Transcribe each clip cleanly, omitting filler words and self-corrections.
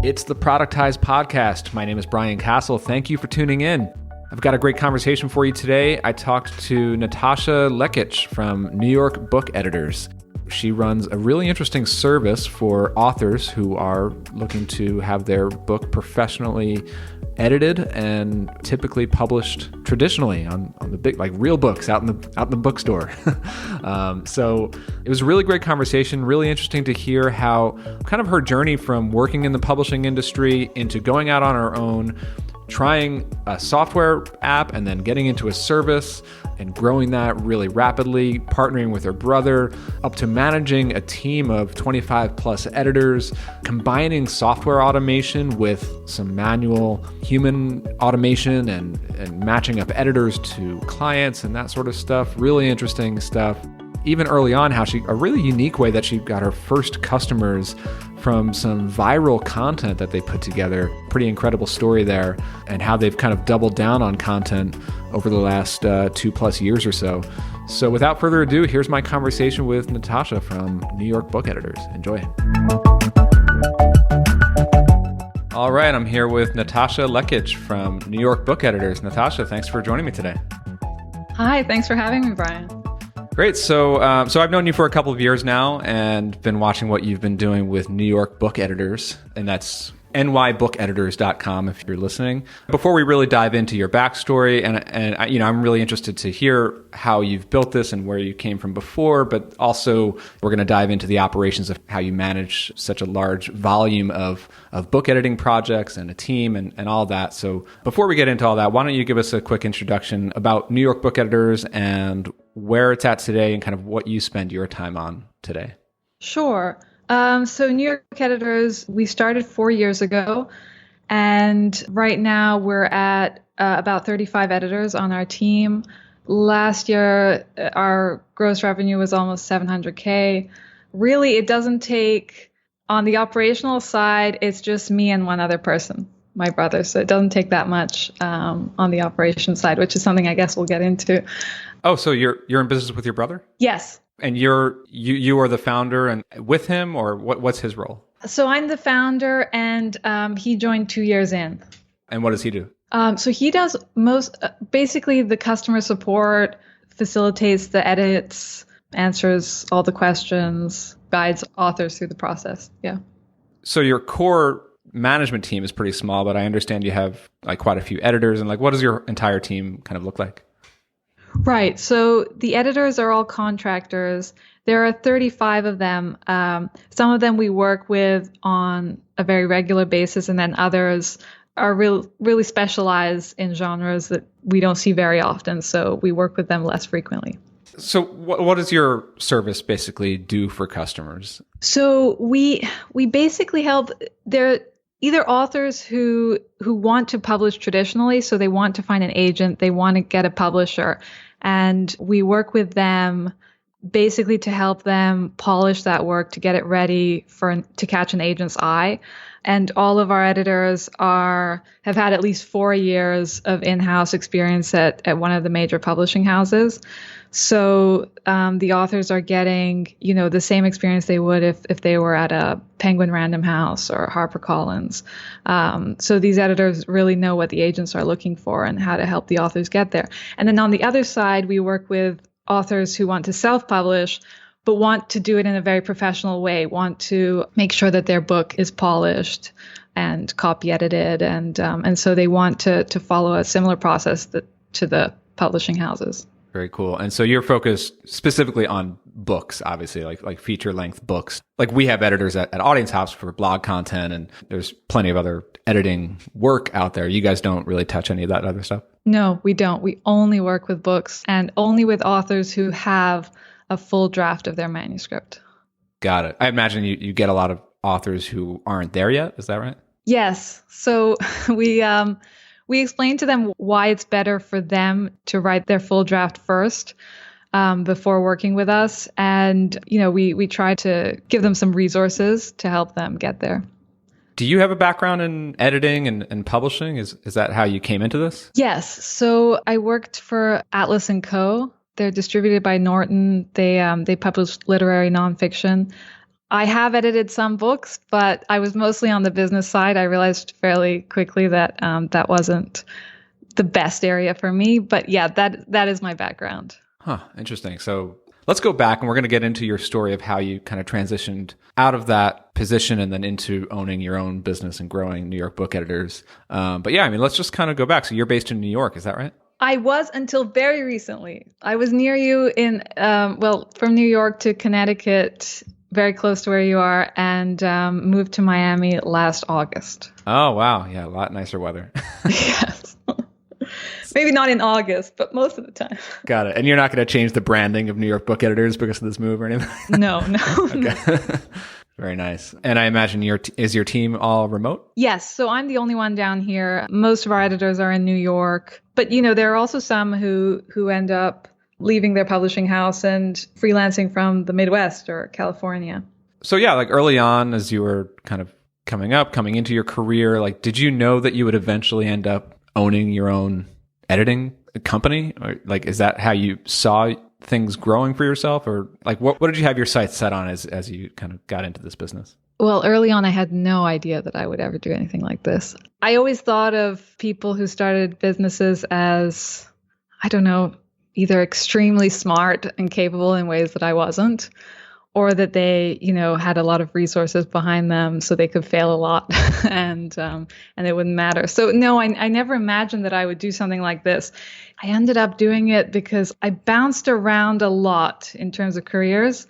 It's the Productized Podcast. My name is Brian Castle. Thank you for tuning in. I've got a great conversation for you today. I talked to Natasa Lekic from New York Book Editors. She runs a really interesting service for authors who are looking to have their book professionally edited and typically published traditionally on the big, like real books out in the bookstore. So it was a really great conversation, really interesting to hear how kind of her journey from working in the publishing industry into going out on her own, trying a software app and then getting into a service and growing that really rapidly, partnering with her brother, up to managing a team of 25 plus editors, combining software automation with some manual human automation and matching up editors to clients and that sort of stuff. Really interesting stuff. Even early on, a really unique way that she got her first customers from some viral content that they put together. Pretty incredible story there, and how they've kind of doubled down on content over the last 2+ years or so. So without further ado, here's my conversation with Natasha from New York Book Editors. Enjoy. All right, I'm here with Natasa Lekic from New York Book Editors. Natasha, thanks for joining me today. Hi, thanks for having me, Brian. Great. So I've known you for a couple of years now and been watching what you've been doing with New York Book Editors, and that's nybookeditors.com if you're listening. Before we really dive into your backstory, and I'm really interested to hear how you've built this and where you came from before, but also we're going to dive into the operations of how you manage such a large volume of book editing projects and a team and all that. So before we get into all that, why don't you give us a quick introduction about New York Book Editors and where it's at today and kind of what you spend your time on today? Sure. So New York Editors, we started 4 years ago, and right now we're at about 35 editors on our team. Last year, our gross revenue was almost $700K. Really, it doesn't take, on the operational side, it's just me and one other person, my brother. So it doesn't take that much on the operations side, which is something I guess we'll get into. Oh, so you're in business with your brother? Yes. And you are the founder and with him, or what's his role? So I'm the founder, and he joined 2 years in. And what does he do? So he does basically the customer support, facilitates the edits, answers all the questions, guides authors through the process. Yeah. So your core management team is pretty small, but I understand you have like quite a few editors, and like, what does your entire team kind of look like? Right. So the editors are all contractors. There are 35 of them. Some of them we work with on a very regular basis, and then others are really specialized in genres that we don't see very often. So we work with them less frequently. So what does your service basically do for customers? So we basically help either authors who want to publish traditionally, so they want to find an agent, they want to get a publisher, and we work with them basically to help them polish that work to get it ready to catch an agent's eye. And all of our editors have had at least 4 years of in-house experience at one of the major publishing houses. So the authors are getting, the same experience they would if they were at a Penguin Random House or HarperCollins. So these editors really know what the agents are looking for and how to help the authors get there. And then on the other side, we work with authors who want to self-publish, but want to do it in a very professional way, want to make sure that their book is polished and copy edited. And so they want to follow a similar process to the publishing houses. Very cool. And so you're focused specifically on books, obviously, like feature length books. Like we have editors at Audience House for blog content, and there's plenty of other editing work out there. You guys don't really touch any of that other stuff? No, we don't. We only work with books and only with authors who have a full draft of their manuscript. Got it. I imagine you get a lot of authors who aren't there yet. Is that right? Yes. So we explain to them why it's better for them to write their full draft first before working with us. And, we try to give them some resources to help them get there. Do you have a background in editing and publishing? Is that how you came into this? Yes. So I worked for Atlas & Co. They're distributed by Norton. They publish literary nonfiction. I have edited some books, but I was mostly on the business side. I realized fairly quickly that that wasn't the best area for me. But yeah, that is my background. Huh, interesting. So let's go back and we're going to get into your story of how you kind of transitioned out of that position and then into owning your own business and growing New York Book Editors. But yeah, I mean, let's just kind of go back. So you're based in New York, is that right? I was until very recently. I was near you from New York to Connecticut, very close to where you are, and moved to Miami last August. Oh, wow. Yeah, a lot nicer weather. Yes. Maybe not in August, but most of the time. Got it. And you're not going to change the branding of New York Book Editors because of this move or anything? No. Okay. Very nice. And I imagine is your team all remote? Yes. So I'm the only one down here. Most of our editors are in New York. But, there are also some who end up leaving their publishing house and freelancing from the Midwest or California. So yeah, like early on as you were kind of coming into your career, like did you know that you would eventually end up owning your own editing company? Or like, is that how you saw things growing for yourself? Or like, what did you have your sights set on as you kind of got into this business? Well, early on, I had no idea that I would ever do anything like this. I always thought of people who started businesses as, I don't know, either extremely smart and capable in ways that I wasn't, or that they, had a lot of resources behind them so they could fail a lot and it wouldn't matter. So no, I never imagined that I would do something like this. I ended up doing it because I bounced around a lot in terms of careers.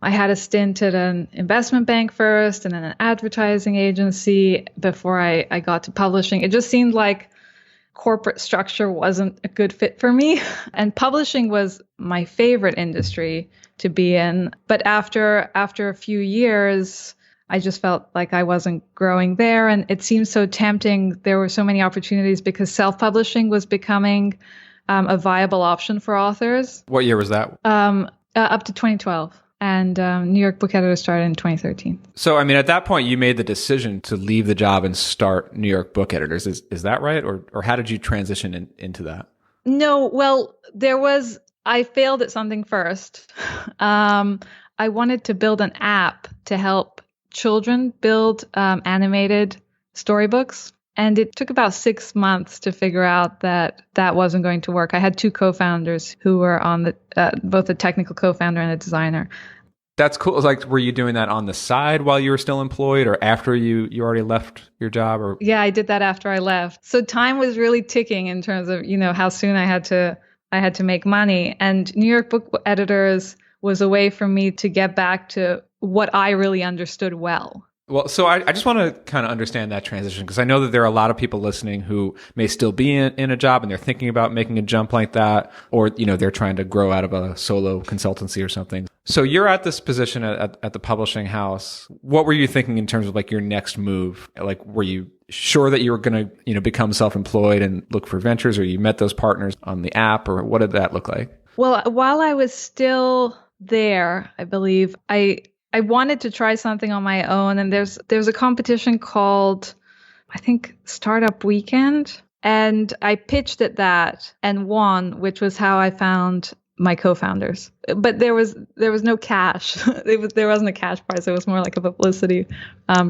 I had a stint at an investment bank first and then an advertising agency before I got to publishing. It just seemed like corporate structure wasn't a good fit for me. And publishing was my favorite industry to be in. But after a few years, I just felt like I wasn't growing there. And it seemed so tempting. There were so many opportunities because self-publishing was becoming a viable option for authors. What year was that? Up to 2012. And New York Book Editor started in 2013. So, I mean, at that point, you made the decision to leave the job and start New York Book Editors. Is that right? Or how did you transition into that? No, well, I failed at something first. I wanted to build an app to help children build animated storybooks. And it took about 6 months to figure out that wasn't going to work. I had two co-founders who were on both a technical co-founder and a designer. That's cool. Like, were you doing that on the side while you were still employed or after you already left your job? Or yeah, I did that after I left. So time was really ticking in terms of, how soon I had to make money. And New York Book Editors was a way for me to get back to what I really understood well. Well, so I just want to kind of understand that transition because I know that there are a lot of people listening who may still be in a job and they're thinking about making a jump like that, or, they're trying to grow out of a solo consultancy or something. So you're at this position at the publishing house. What were you thinking in terms of like your next move? Like, were you sure that you were going to, become self-employed and look for ventures, or you met those partners on the app, or what did that look like? Well, while I was still there, I believe I wanted to try something on my own, and there's a competition called, I think, Startup Weekend, and I pitched at that and won, which was how I found my co-founders. But there was no cash. There wasn't a cash prize. It was more like a publicity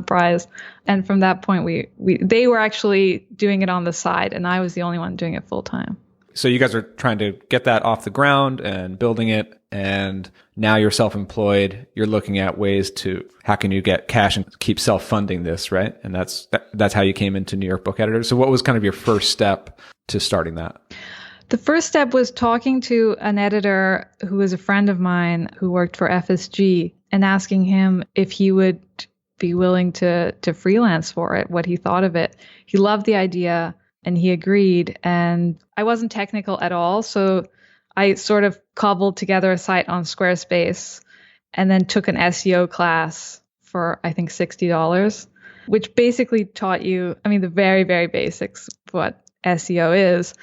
prize. And from that point, they were actually doing it on the side, and I was the only one doing it full time. So you guys are trying to get that off the ground and building it, and now you're self-employed. You're looking at ways to how can you get cash and keep self-funding this, right? And that's how you came into New York Book Editors. So what was kind of your first step to starting that? The first step was talking to an editor who was a friend of mine who worked for FSG and asking him if he would be willing to freelance for it, what he thought of it. He loved the idea. And he agreed, and I wasn't technical at all, so I sort of cobbled together a site on Squarespace and then took an SEO class for, I think, $60, which basically taught you, the very, very basics of what SEO is.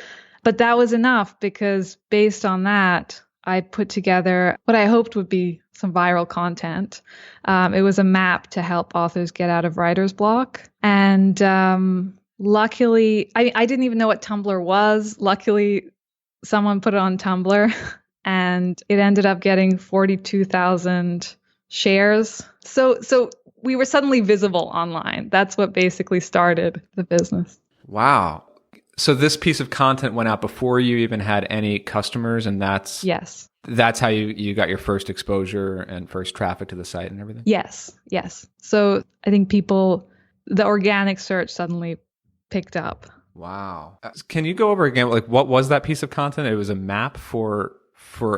But that was enough because based on that, I put together what I hoped would be some viral content. It was a map to help authors get out of writer's block. And luckily, I didn't even know what Tumblr was. Luckily, someone put it on Tumblr, and it ended up getting 42,000 shares. So we were suddenly visible online. That's what basically started the business. Wow. So this piece of content went out before you even had any customers, and Yes. That's how you got your first exposure and first traffic to the site and everything? Yes. So I think the organic search suddenly picked up. Wow. Can you go over again, like, what was that piece of content? It was a map for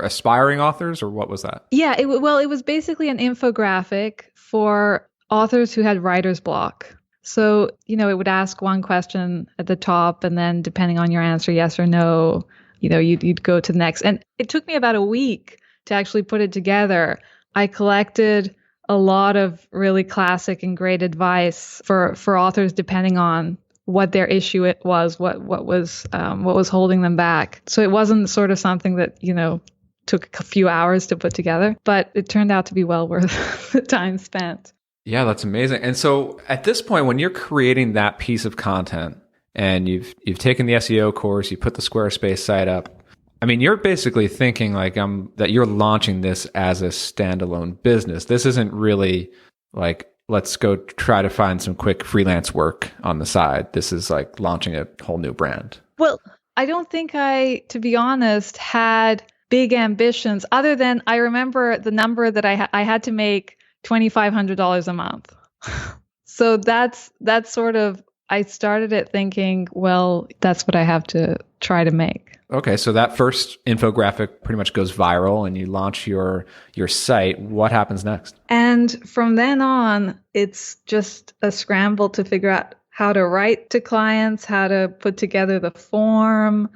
aspiring authors, or what was that? Yeah, it was basically an infographic for authors who had writer's block. So, it would ask one question at the top, and then depending on your answer, yes or no, you'd go to the next. And it took me about a week to actually put it together. I collected a lot of really classic and great advice for authors, depending on what their issue it was, what was holding them back. So it wasn't sort of something that, took a few hours to put together, but it turned out to be well worth the time spent. Yeah, that's amazing. And so at this point, when you're creating that piece of content and you've taken the SEO course, you put the Squarespace site up, I mean, you're basically thinking like that you're launching this as a standalone business. This isn't really like, let's go try to find some quick freelance work on the side. This is like launching a whole new brand. Well, I don't think to be honest, had big ambitions other than I remember the number that I had to make $2,500 a month. So that's sort of, I started it thinking, well, that's what I have to try to make. Okay, so that first infographic pretty much goes viral and you launch your site. What happens next? And from then on, it's just a scramble to figure out how to write to clients, how to put together the form.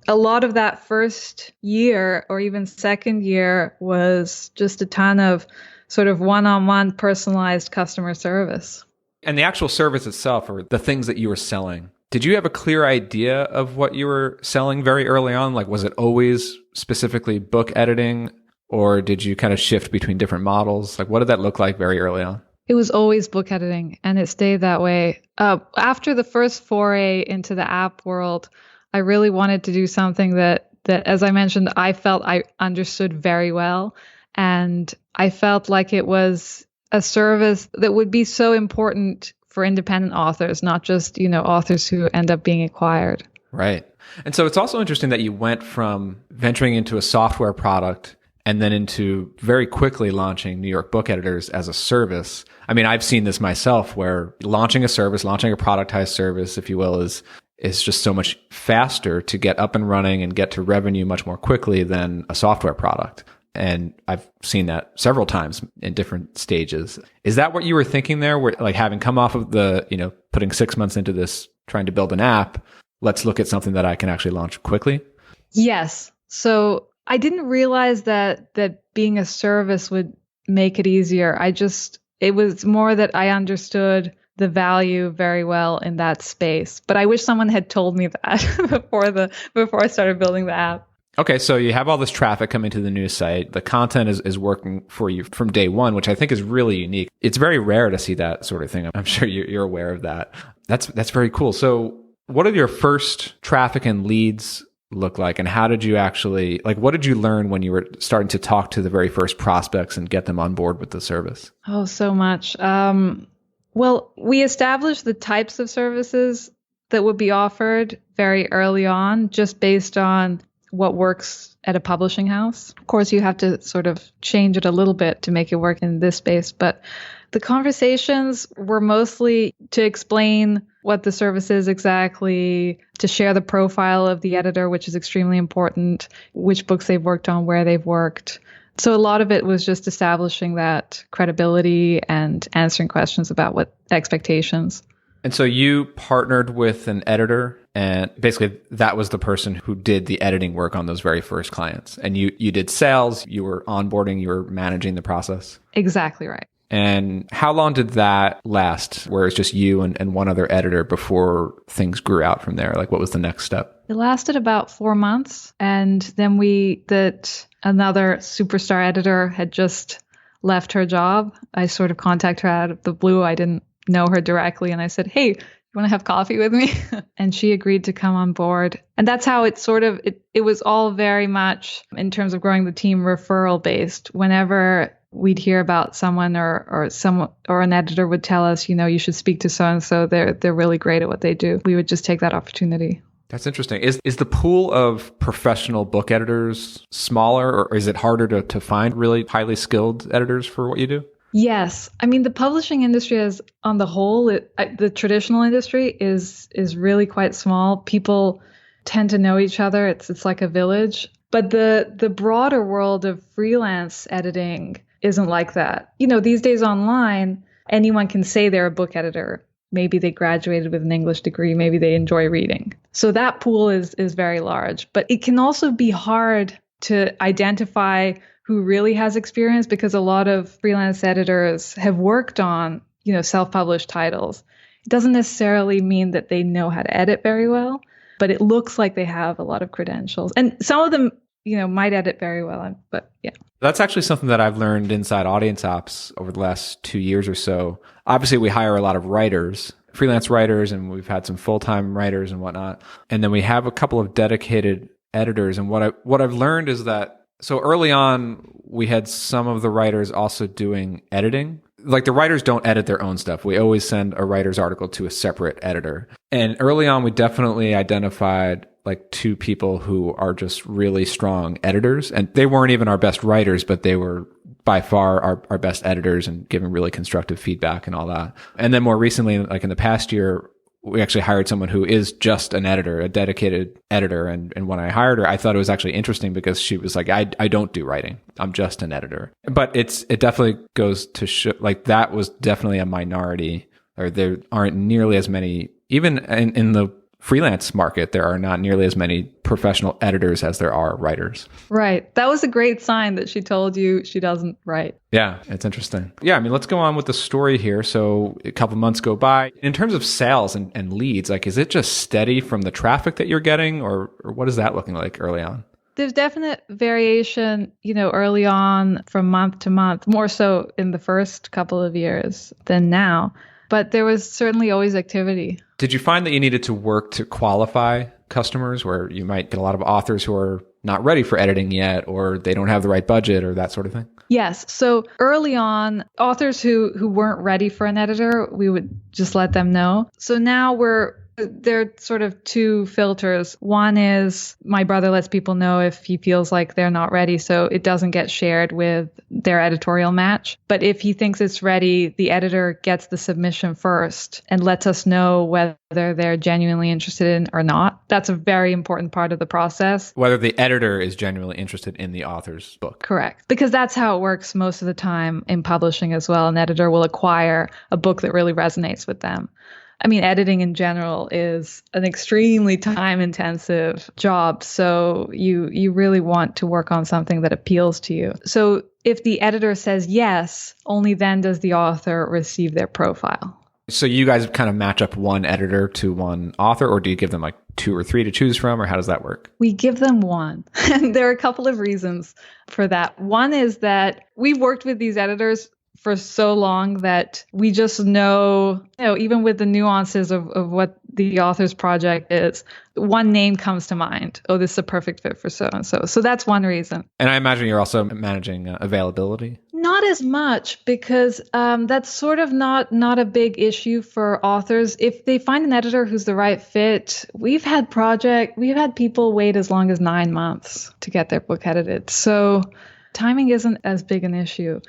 A lot of that first year or even second year was just a ton of sort of one-on-one personalized customer service. And the actual service itself, or the things that you were selling, did you have a clear idea of what you were selling very early on? Like, was it always specifically book editing, or did you kind of shift between different models? Like, what did that look like very early on? It was always book editing, and it stayed that way. After the first foray into the app world, I really wanted to do something that, as I mentioned, I felt I understood very well. And I felt like it was a service that would be so important for independent authors, not just, authors who end up being acquired. Right. And so it's also interesting that you went from venturing into a software product and then into very quickly launching New York Book Editors as a service. I mean, I've seen this myself where launching a productized service, if you will, is just so much faster to get up and running and get to revenue much more quickly than a software product. And I've seen that several times in different stages. Is that what you were thinking there? Where, like, having come off of the, putting 6 months into this, trying to build an app, let's look at something that I can actually launch quickly? Yes. So I didn't realize that being a service would make it easier. It was more that I understood the value very well in that space. But I wish someone had told me that before I started building the app. Okay, so you have all this traffic coming to the new site. The content is working for you from day one, which I think is really unique. It's very rare to see that sort of thing. I'm sure you're aware of that. That's very cool. So what did your first traffic and leads look like? And how did you actually, what did you learn when you were starting to talk to the very first prospects and get them on board with the service? Oh, so much. Well, we established the types of services that would be offered very early on, just based on what works at a publishing house. Of course, you have to sort of change it a little bit to make it work in this space, but the conversations were mostly to explain what the service is exactly, to share the profile of the editor, which is extremely important, which books they've worked on, where they've worked. So a lot of it was just establishing that credibility and answering questions about what expectations. And so you partnered with an editor, and basically that was the person who did the editing work on those very first clients. And you did sales, you were onboarding, you were managing the process. Exactly right. And how long did that last, where it's just you and one other editor before things grew out from there? Like, what was the next step? It lasted about 4 months. And then another superstar editor had just left her job. I sort of contacted her out of the blue. I didn't know her directly. And I said, hey, you want to have coffee with me? And she agreed to come on board. And that's how it was all very much, in terms of growing the team, referral based. Whenever we'd hear about someone or someone or an editor would tell us, you should speak to so and so. They're really great at what they do. We would just take that opportunity. That's interesting. Is the pool of professional book editors smaller, or is it harder to find really highly skilled editors for what you do? Yes. I mean, the publishing industry as on the whole, the traditional industry is really quite small. People tend to know each other. It's like a village. But the broader world of freelance editing isn't like that. These days online, anyone can say they're a book editor. Maybe they graduated with an English degree. Maybe they enjoy reading. So that pool is very large. But it can also be hard to identify who really has experience because a lot of freelance editors have worked on, self-published titles. It doesn't necessarily mean that they know how to edit very well, but it looks like they have a lot of credentials. And some of them, might edit very well, but yeah. That's actually something that I've learned inside Audience Ops over the last 2 years or so. Obviously, we hire a lot of writers, freelance writers, and we've had some full-time writers and whatnot. And then we have a couple of dedicated editors. And what I've learned is that, so early on, we had some of the writers also doing editing. Like the writers don't edit their own stuff. We always send a writer's article to a separate editor. And early on, we definitely identified like 2 people who are just really strong editors. And they weren't even our best writers, but they were by far our best editors and giving really constructive feedback and all that. And then more recently, like in the past year, we actually hired someone who is just an editor, a dedicated editor. And when I hired her, I thought it was actually interesting because she was like, I don't do writing. I'm just an editor. But it definitely goes to show, like that was definitely a minority, or there aren't nearly as many, even in the freelance market, there are not nearly as many professional editors as there are writers. Right. That was a great sign that she told you she doesn't write. Yeah, it's interesting. Yeah, I mean, let's go on with the story here. So a couple months go by. In terms of sales and leads, like, is it just steady from the traffic that you're getting, or what is that looking like early on? There's definite variation, early on from month to month, more so in the first couple of years than now. But there was certainly always activity. Did you find that you needed to work to qualify customers, where you might get a lot of authors who are not ready for editing yet, or they don't have the right budget, or that sort of thing? Yes. So early on, authors who weren't ready for an editor, we would just let them know. So now there are sort of 2 filters. One is my brother lets people know if he feels like they're not ready, so it doesn't get shared with their editorial match. But if he thinks it's ready, the editor gets the submission first and lets us know whether they're genuinely interested in or not. That's a very important part of the process. Whether the editor is genuinely interested in the author's book. Correct. Because that's how it works most of the time in publishing as well. An editor will acquire a book that really resonates with them. I mean, editing in general is an extremely time-intensive job, so you really want to work on something that appeals to you. So if the editor says yes, only then does the author receive their profile. So you guys kind of match up one editor to one author, or do you give them like 2 or 3 to choose from, or how does that work? We give them one. And there are a couple of reasons for that. One is that we've worked with these editors for so long that we just know, even with the nuances of what the author's project is, one name comes to mind. Oh, this is a perfect fit for so-and-so. So that's one reason. And I imagine you're also managing availability. Not as much, because that's sort of not a big issue for authors. If they find an editor who's the right fit, we've had people wait as long as 9 months to get their book edited. So timing isn't as big an issue.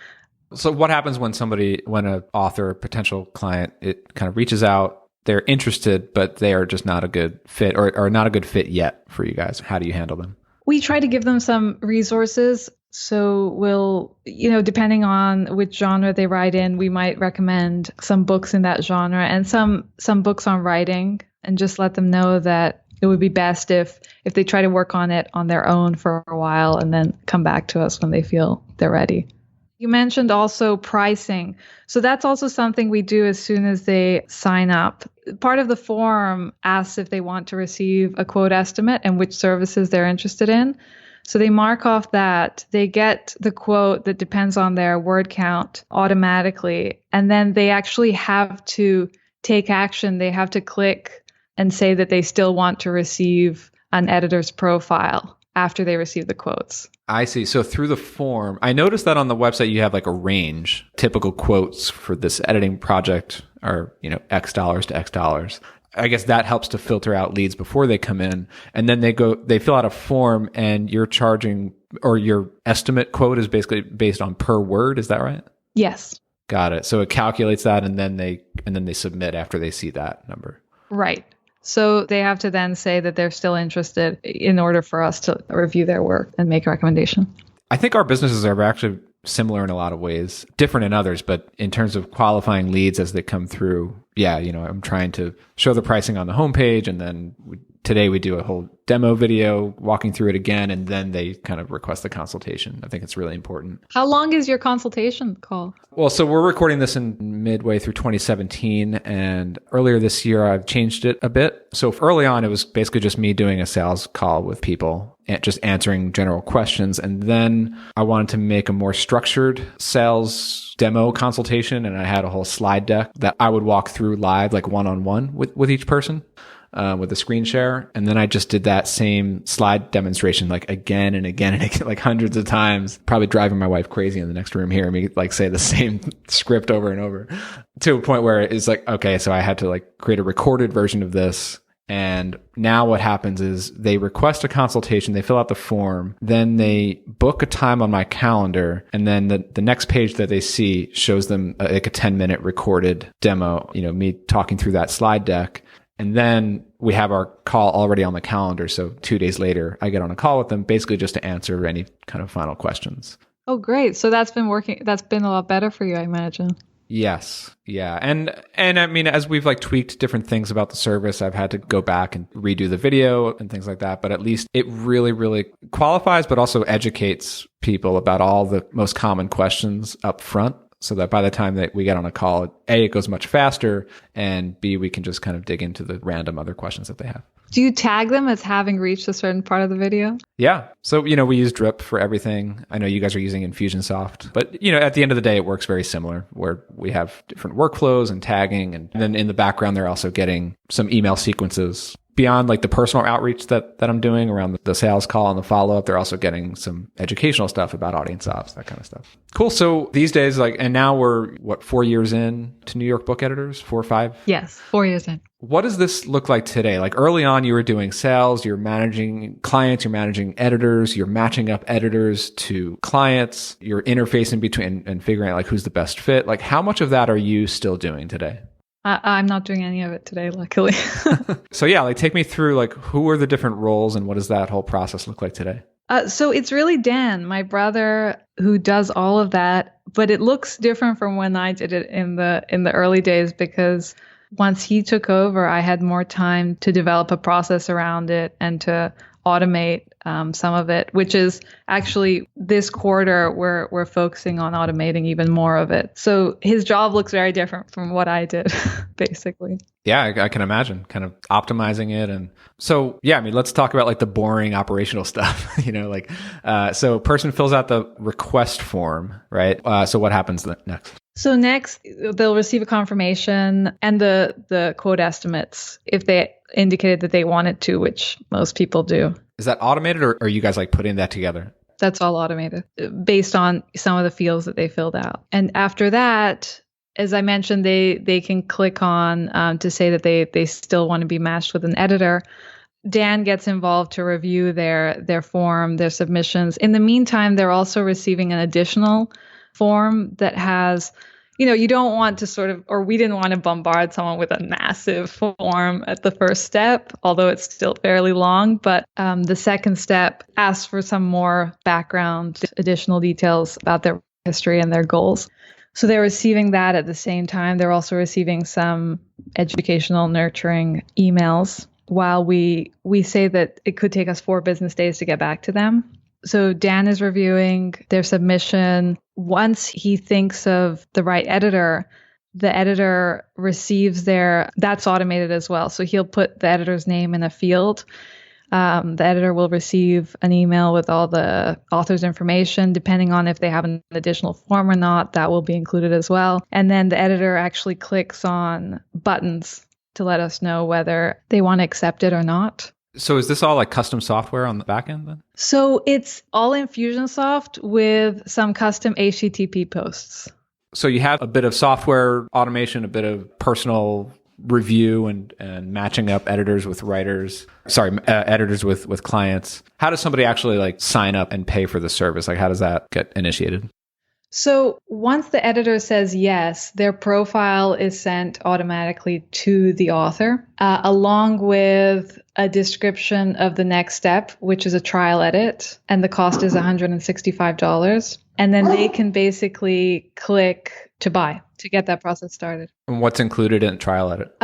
So what happens when an author, a potential client, it kind of reaches out, they're interested, but they are just not a good fit or not a good fit yet for you guys? How do you handle them? We try to give them some resources. So we'll, depending on which genre they write in, we might recommend some books in that genre and some books on writing, and just let them know that it would be best if they try to work on it on their own for a while and then come back to us when they feel they're ready. You mentioned also pricing. So that's also something we do as soon as they sign up. Part of the form asks if they want to receive a quote estimate and which services they're interested in. So they mark off that. They get the quote that depends on their word count automatically. And then they actually have to take action. They have to click and say that they still want to receive an editor's profile after they receive the quotes. I see. So through the form, I noticed that on the website you have like a range. Typical quotes for this editing project are, X dollars to X dollars. I guess that helps to filter out leads before they come in. And then they fill out a form, and you're charging, or your estimate quote is basically based on per word. Is that right? Yes. Got it. So it calculates that, and then they submit after they see that number. Right. So they have to then say that they're still interested in order for us to review their work and make a recommendation. I think our businesses are actually similar in a lot of ways, different in others, but in terms of qualifying leads as they come through, I'm trying to show the pricing on the homepage, and then today we do a whole demo video walking through it again, and then they kind of request the consultation. I think it's really important. How long is your consultation call? Well, so we're recording this in midway through 2017, and earlier this year I've changed it a bit. So early on, it was basically just me doing a sales call with people and just answering general questions. And then I wanted to make a more structured sales demo consultation, and I had a whole slide deck that I would walk through live, like one-on-one with each person. With a screen share. And then I just did that same slide demonstration like again and again and again, like hundreds of times, probably driving my wife crazy in the next room hearing me like say the same script over and over, to a point where it's like, okay, so I had to like create a recorded version of this. And now what happens is they request a consultation, they fill out the form, then they book a time on my calendar, and then the next page that they see shows them like a 10-minute recorded demo, me talking through that slide deck. And then we have our call already on the calendar. So 2 days later, I get on a call with them, basically just to answer any kind of final questions. Oh, great. So that's been working. That's been a lot better for you, I imagine. Yes. Yeah. And I mean, as we've like tweaked different things about the service, I've had to go back and redo the video and things like that. But at least it really, really qualifies, but also educates people about all the most common questions up front, so that by the time that we get on a call, A, it goes much faster, and B, we can just kind of dig into the random other questions that they have. Do you tag them as having reached a certain part of the video? Yeah. So, we use Drip for everything. I know you guys are using Infusionsoft, but, at the end of the day, it works very similar, where we have different workflows and tagging. And then in the background, they're also getting some email sequences. Beyond like the personal outreach that I'm doing around the sales call and the follow-up, they're also getting some educational stuff about audience ops, that kind of stuff. Cool. So these days, and now we're 4 years in to New York Book Editors, 4 or 5? Yes, 4 years in. What does this look like today? Like early on, you were doing sales, you're managing clients, you're managing editors, you're matching up editors to clients, you're interfacing between and figuring out like who's the best fit. Like how much of that are you still doing today? I'm not doing any of it today, luckily. So yeah, take me through who are the different roles and what does that whole process look like today? So it's really Dan, my brother, who does all of that, but it looks different from when I did it in the early days, because once he took over, I had more time to develop a process around it and to automate some of it, which is actually this quarter we're focusing on automating even more of it. So his job looks very different from what I did, basically. Yeah, I can imagine kind of optimizing it. And so, yeah, I mean, let's talk about the boring operational stuff, so a person fills out the request form, right? So what happens next? So next, they'll receive a confirmation and the quote estimates if they indicated that they wanted to, which most people do. Is that automated, or are you guys putting that together? That's all automated based on some of the fields that they filled out. And after that, as I mentioned, they can click on to say that they still want to be matched with an editor. Dan gets involved to review their form, their submissions. In the meantime, they're also receiving an additional form that has, you don't want to we didn't want to bombard someone with a massive form at the first step, although it's still fairly long. But the second step asks for some more background, additional details about their history and their goals. So they're receiving that at the same time. They're also receiving some educational, nurturing emails, while we say that it could take us 4 business days to get back to them. So Dan is reviewing their submission. Once he thinks of the right editor, the editor receives that's automated as well. So he'll put the editor's name in a field. The editor will receive an email with all the author's information, depending on if they have an additional form or not, that will be included as well. And then the editor actually clicks on buttons to let us know whether they want to accept it or not. So is this all like custom software on the back end then? So it's all Infusionsoft with some custom HTTP posts. So you have a bit of software automation, a bit of personal review and matching up editors with writers. Editors with clients. How does somebody actually like sign up and pay for the service? Like how does that get initiated? So once the editor says yes, their profile is sent automatically to the author, along with a description of the next step, which is a trial edit, and the cost is $165. And then they can basically click to buy to get that process started. And what's included in trial edit?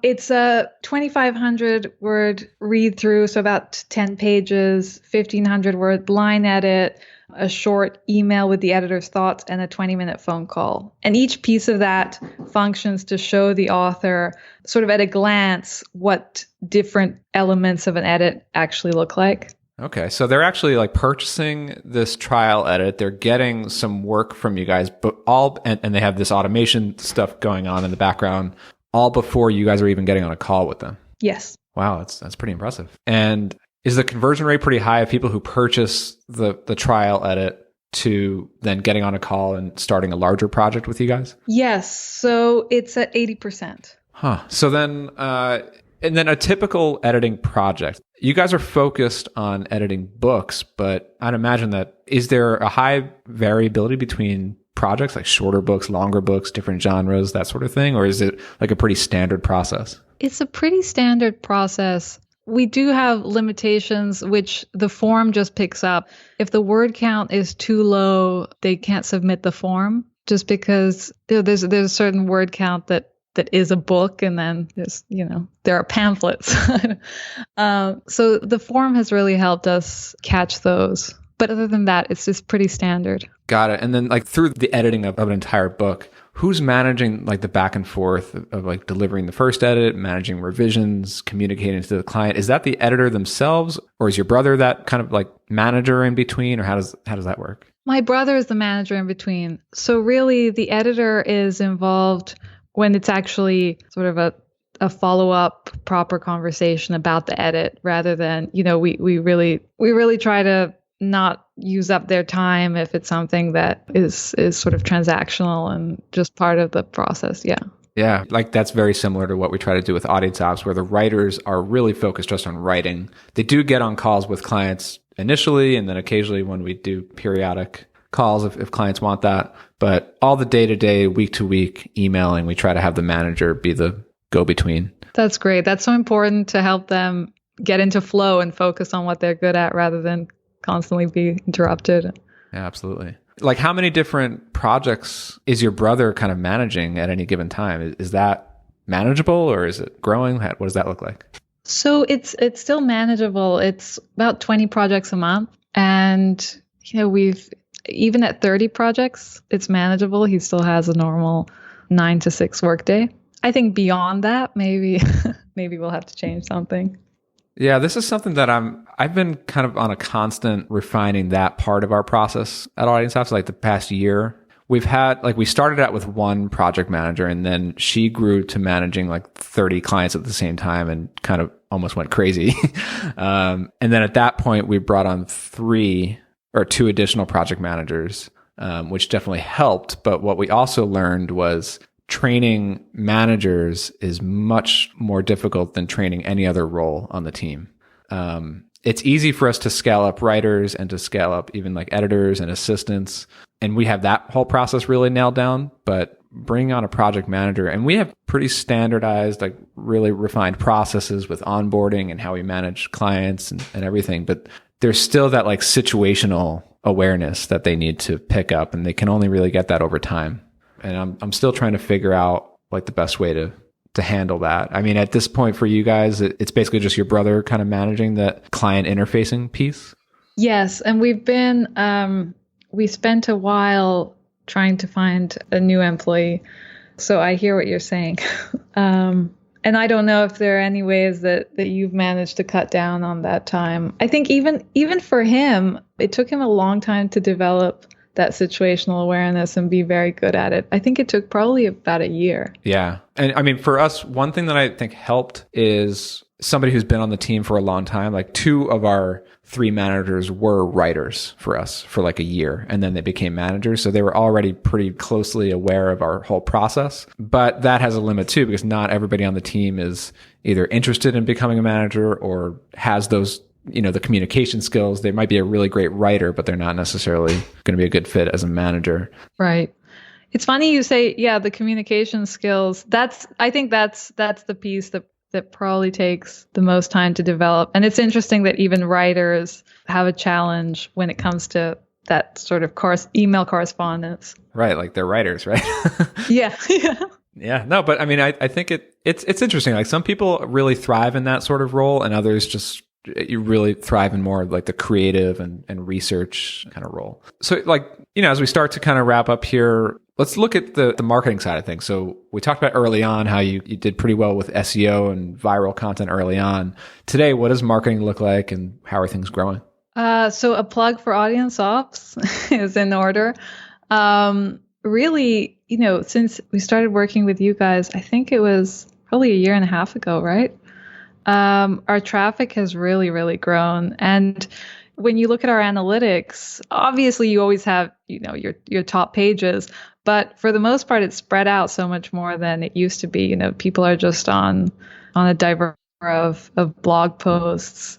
It's a 2,500 word read through, so about 10 pages, 1,500 word line edit, a short email with the editor's thoughts, and a 20-minute phone call. And each piece of that functions to show the author sort of at a glance what different elements of an edit actually look like. Okay, so they're actually like purchasing this trial edit. They're getting some work from you guys, but and they have this automation stuff going on in the background, all before you guys are even getting on a call with them. Yes. Wow, that's pretty impressive. And is the conversion rate pretty high of people who purchase the trial edit to then getting on a call and starting a larger project with you guys? Yes. So it's at 80%. Huh. So then, and then a typical editing project, you guys are focused on editing books, but I'd imagine that is there a high variability between projects, like shorter books, longer books, different genres, that sort of thing? Or is it like a pretty standard process? It's a pretty standard process. We do have limitations, which the form just picks up. If the word count is too low, they can't submit the form just because there's a certain word count that is a book, and then there are pamphlets. So the form has really helped us catch those. But other than that, it's just pretty standard. Got it. And then like through the editing of an entire book, who's managing like the back and forth of like delivering the first edit, managing revisions, communicating to the client? Is that the editor themselves, or is your brother that kind of like manager in between, or how does that work? My brother is the manager in between. So really the editor is involved when it's actually sort of a follow-up proper conversation about the edit, rather than, we really try to not use up their time if it's something that is sort of transactional and just part of the process. Yeah. Yeah. Like that's very similar to what we try to do with audience apps, where the writers are really focused just on writing. They do get on calls with clients initially, and then occasionally when we do periodic calls if clients want that. But all the day-to-day, week-to-week emailing, we try to have the manager be the go-between. That's great. That's so important to help them get into flow and focus on what they're good at rather than constantly be interrupted. Yeah, absolutely. Like how many different projects is your brother kind of managing at any given time? Is that manageable, or is it growing? What does that look like? So it's still manageable. It's about 20 projects a month. And, we've even at 30 projects, it's manageable. He still has a normal 9 to 6 workday. I think beyond that, maybe we'll have to change something. Yeah, this is something that I've been kind of on a constant refining that part of our process at Audience Apps. Like the past year, we started out with one project manager, and then she grew to managing like 30 clients at the same time and kind of almost went crazy. And then at that point, we brought on 2 additional project managers, which definitely helped. But what we also learned was training managers is much more difficult than training any other role on the team. It's easy for us to scale up writers and to scale up even like editors and assistants. And we have that whole process really nailed down, but bringing on a project manager, and we have pretty standardized, like really refined processes with onboarding and how we manage clients and everything. But there's still that like situational awareness that they need to pick up, and they can only really get that over time. And I'm still trying to figure out like the best way to handle that. I mean, at this point for you guys, it's basically just your brother kind of managing that client interfacing piece. Yes. And we spent a while trying to find a new employee. So I hear what you're saying. And I don't know if there are any ways that you've managed to cut down on that time. I think even for him, it took him a long time to develop that situational awareness and be very good at it. I think it took probably about a year. Yeah. And I mean, for us, one thing that I think helped is somebody who's been on the team for a long time. Like 2 of our 3 managers were writers for us for like a year, and then they became managers. So they were already pretty closely aware of our whole process. But that has a limit too, because not everybody on the team is either interested in becoming a manager or has those, the communication skills. They might be a really great writer, but they're not necessarily going to be a good fit as a manager. Right. It's funny you say, the communication skills. I think that's the piece that probably takes the most time to develop. And it's interesting that even writers have a challenge when it comes to that sort of email correspondence. Right. Like they're writers, right? Yeah. Yeah. No, but I mean, I think it's interesting. Like some people really thrive in that sort of role, and others just, you really thrive in more like the creative and research kind of role. So like, as we start to kind of wrap up here, let's look at the marketing side of things. So we talked about early on how you did pretty well with SEO and viral content early on. Today, what does marketing look like, and how are things growing? So a plug for Audience Ops is in order. Really, since we started working with you guys, I think it was probably a year and a half ago, right? Our traffic has really, really grown. And when you look at our analytics, obviously you always have, your top pages, but for the most part, it's spread out so much more than it used to be. People are just on a diverse of blog posts.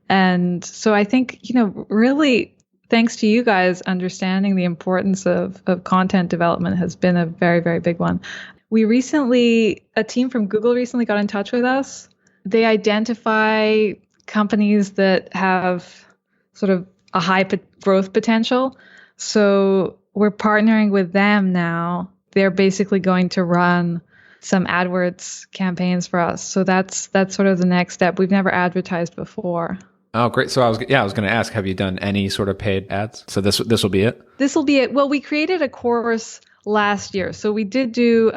And so I think, really thanks to you guys, understanding the importance of content development has been a very, very big one. A team from Google recently got in touch with us. They identify companies that have sort of a high growth potential. So we're partnering with them now. They're basically going to run some AdWords campaigns for us. So that's sort of the next step. We've never advertised before. Oh, great. So I was going to ask, have you done any sort of paid ads? So this will be it? This will be it. Well, we created a course last year. So we did do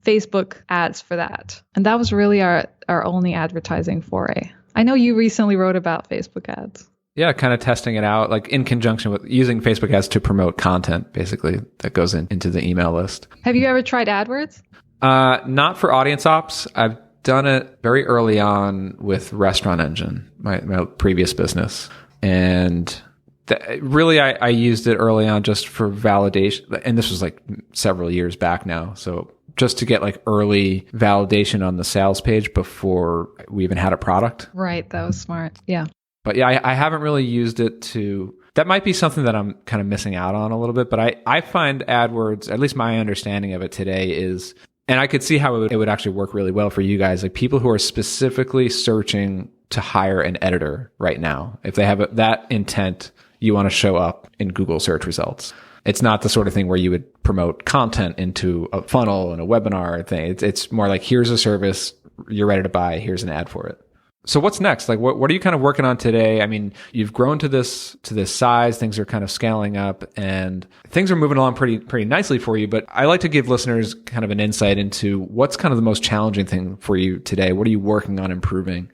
Facebook ads for that. And that was really our only advertising foray. I know you recently wrote about Facebook ads. Yeah, kind of testing it out, like in conjunction with using Facebook ads to promote content, basically, that goes into the email list. Have you ever tried AdWords? Not for Audience Ops. I've done it very early on with Restaurant Engine, my previous business. And really, I used it early on just for validation. And this was like several years back now. So just to get like early validation on the sales page before we even had a product. Right. That was smart. Yeah. But yeah, I haven't really used it to, that might be something that I'm kind of missing out on a little bit. But I find AdWords, at least my understanding of it today is, and I could see how it would actually work really well for you guys, like people who are specifically searching to hire an editor right now. If they have that intent, you want to show up in Google search results. It's not the sort of thing where you would promote content into a funnel and a webinar thing. It's more like, here's a service, you're ready to buy, here's an ad for it. So what's next? Like, what are you kind of working on today? I mean, you've grown to this size. Things are kind of scaling up, and things are moving along pretty nicely for you. But I like to give listeners kind of an insight into what's kind of the most challenging thing for you today. What are you working on improving?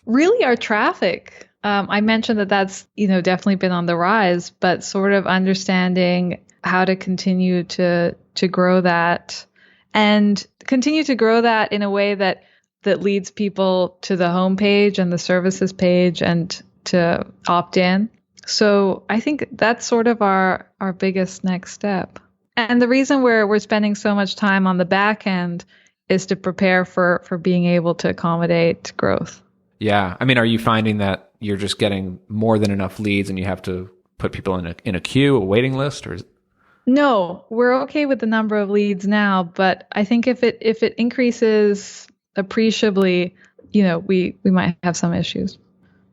Really, our traffic. I mentioned that's definitely been on the rise, but sort of understanding how to continue to grow that, and continue to grow that in a way that leads people to the homepage and the services page and to opt in. So I think that's sort of our biggest next step. And the reason we're spending so much time on the back end is to prepare for being able to accommodate growth. Yeah. I mean, are you finding that you're just getting more than enough leads and you have to put people in a queue, a waiting list, or No, we're okay with the number of leads now, but I think if it increases appreciably, we might have some issues.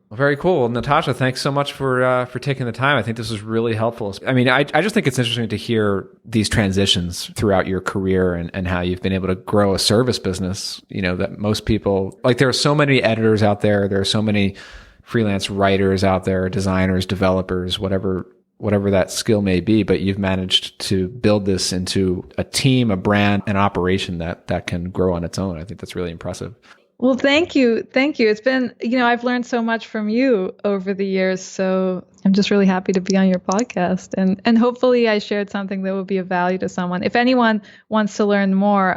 Well, very cool. Well, Natasha, thanks so much for taking the time. I think this was really helpful. I mean, I just think it's interesting to hear these transitions throughout your career and how you've been able to grow a service business, that most people, like there are so many editors out there. There are so many freelance writers out there, designers, developers, whatever that skill may be, but you've managed to build this into a team, a brand, an operation that can grow on its own. I think that's really impressive. Well, thank you. Thank you. It's been, I've learned so much from you over the years. So I'm just really happy to be on your podcast. And hopefully I shared something that will be of value to someone. If anyone wants to learn more,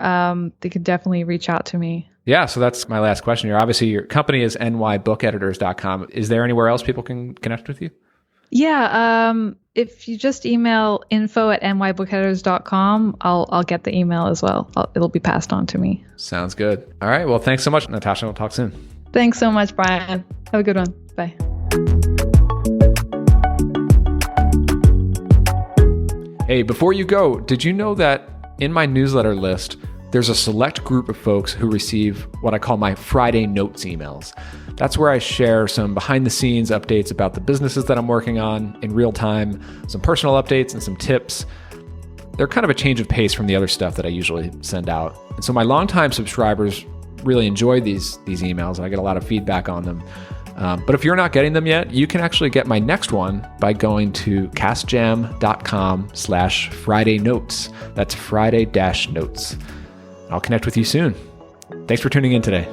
they could definitely reach out to me. Yeah, so that's my last question here. Obviously, your company is nybookeditors.com. Is there anywhere else people can connect with you? Yeah, if you just email info@nybookeditors.com, I'll get the email as well. It'll be passed on to me. Sounds good. All right. Well, thanks so much, Natasha. We'll talk soon. Thanks so much, Brian. Have a good one. Bye. Hey, before you go, did you know that in my newsletter list, there's a select group of folks who receive what I call my Friday Notes emails. That's where I share some behind the scenes updates about the businesses that I'm working on in real time, some personal updates and some tips. They're kind of a change of pace from the other stuff that I usually send out. And so my longtime subscribers really enjoy these emails. I get a lot of feedback on them. But if you're not getting them yet, you can actually get my next one by going to castjam.com/Friday Notes. That's Friday-notes. I'll connect with you soon. Thanks for tuning in today.